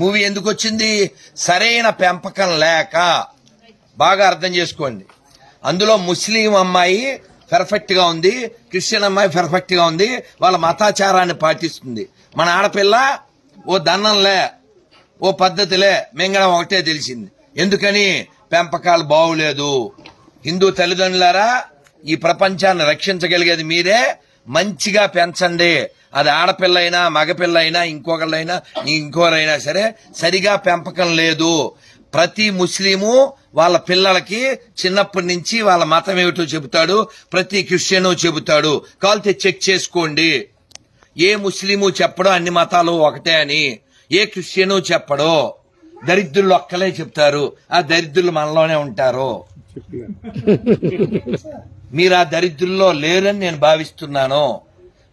Movie ఎందుకు వచ్చింది? సరైన పెంపకం లేక. బాగా అర్థం చేసుకోండి. అందులో ముస్లిం అమ్మాయి పర్ఫెక్ట్ గా ఉంది, క్రిస్టియన్ అమ్మాయి పర్ఫెక్ట్ గా ఉంది, వాళ్ళ మతాచారాన్ని పాటిస్తుంది. మన ఆడపిల్ల ఓ దన్నంలే, ఓ పద్ధతిలే, మింగడం ఒకటే తెలిసింది. ఎందుకని? పెంపకాలు బాగులేదు. హిందూ తల్లిదండ్రులారా, ఈ ప్రపంచాన్ని రక్షించగలిగేది మీరే. మంచిగా పెంచండి. అది ఆడపిల్ల అయినా మగపిల్ల అయినా ఇంకొకళ్ళైనా ఇంకోరైనా సరే, సరిగా పెంపకం లేదు. ప్రతి ముస్లిము వాళ్ళ పిల్లలకి చిన్నప్పటి నుంచి వాళ్ళ మతం ఏమిటో చెబుతాడు, ప్రతి క్రిస్టియను చెబుతాడు. కాల్తే చెక్ చేసుకోండి. ఏ ముస్లిము చెప్పడో అన్ని మతాలు ఒకటే అని, ఏ క్రిస్టియను చెప్పడో. దరిద్రులు ఒక్కలే చెప్తారు, ఆ దరిద్రులు మనలోనే ఉంటారు. మీరు ఆ దరిద్రుల్లో లేరని నేను భావిస్తున్నాను.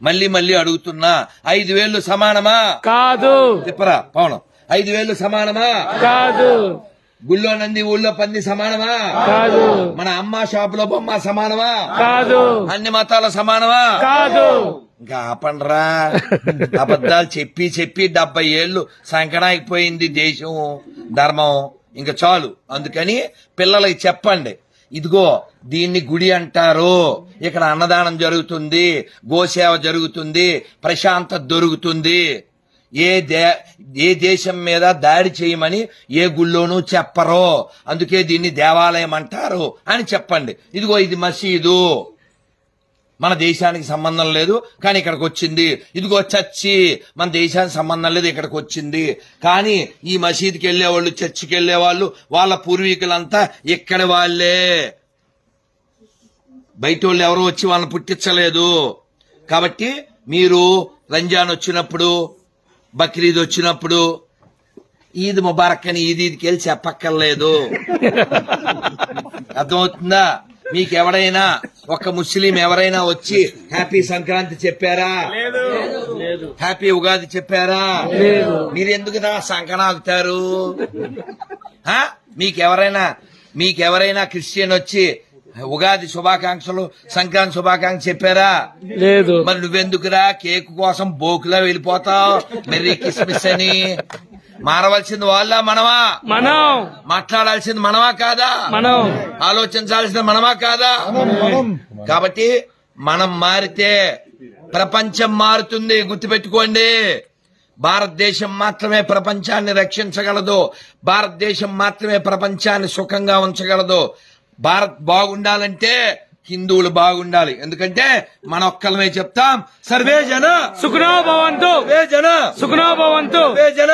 మళ్ళీ మళ్ళీ అడుగుతున్నా, 5,000 సమానమా? కాదు. చెప్పరా పవనం, 5,000 సమానమా? కాదు. గుళ్ళో నంది ఊళ్ళో పంది సమానమా? కాదు. మన అమ్మ షాపులో బొమ్మ సమానమా? కాదు. అన్ని మతాల సమానమా? కాదు. ఇంకా ఆపండ్రా. అబద్ధాలు చెప్పి చెప్పి 70 ఏళ్లు సంకనాగిపోయింది దేశం, ధర్మం. ఇంకా చాలు. అందుకని పిల్లలకి చెప్పండి, ఇదిగో దీన్ని గుడి అంటారు, ఇక్కడ అన్నదానం జరుగుతుంది, గోసేవ జరుగుతుంది, ప్రశాంతత దొరుకుతుంది. ఏ దేశం మీద దాడి చేయమని ఏ గుళ్ళోనూ చెప్పరో, అందుకే దీన్ని దేవాలయం అంటారు అని చెప్పండి. ఇదిగో ఇది మసీదు, మన దేశానికి సంబంధం లేదు కానీ ఇక్కడికి వచ్చింది. ఇదిగో చర్చి, మన దేశానికి సంబంధం లేదు ఇక్కడికి వచ్చింది. కానీ ఈ మసీదుకి వెళ్లేవాళ్ళు, చర్చికి వెళ్లేవాళ్ళు, వాళ్ళ పూర్వీకులంతా ఇక్కడి వాళ్లే. బయట వాళ్ళు ఎవరో వచ్చి వాళ్ళని పుట్టించలేదు. కాబట్టి మీరు రంజాన్ వచ్చినప్పుడు, బక్రీద్ వచ్చినప్పుడు ఈద్ ముబారక్ అని ఈదీకి వెళ్ళి చెప్పక్కర్లేదు. అర్థమవుతుందా? మీకెవడైనా ఒక ముస్లిం ఎవరైనా వచ్చి హ్యాపీ సంక్రాంతి చెప్పారా? హ్యాపీ ఉగాది చెప్పారా? మీరెందుకు సంకనాగుతారు? మీకెవరైనా క్రిస్టియన్ వచ్చి ఉగాది శుభాకాంక్షలు, సంక్రాంతి శుభాకాంక్ష చెప్పారా? లేదు. మరి నువ్వెందుకురా కేకు కోసం బోకులా వెళ్ళిపోతావు మెర్రీ కిస్మిస్ అని? మారవలసింది వాళ్ళ మనమా? మనం. మాట్లాడాల్సింది మనమా కాదా? మనం. ఆలోచించాల్సింది మనమా కాదా? కాబట్టి మనం మారితే ప్రపంచం మారుతుంది. గుర్తుపెట్టుకోండి, భారతదేశం మాత్రమే ప్రపంచాన్ని రక్షించగలదు. భారతదేశం మాత్రమే ప్రపంచాన్ని సుఖంగా ఉంచగలదు. భారత్ బాగుండాలంటే హిందువులు బాగుండాలి. ఎందుకంటే మన ఒక్కలమే చెప్తాం, సర్వే జన సుఖనో భవంతు, సర్వే జన సుఖనో భవంతు, సర్వే జన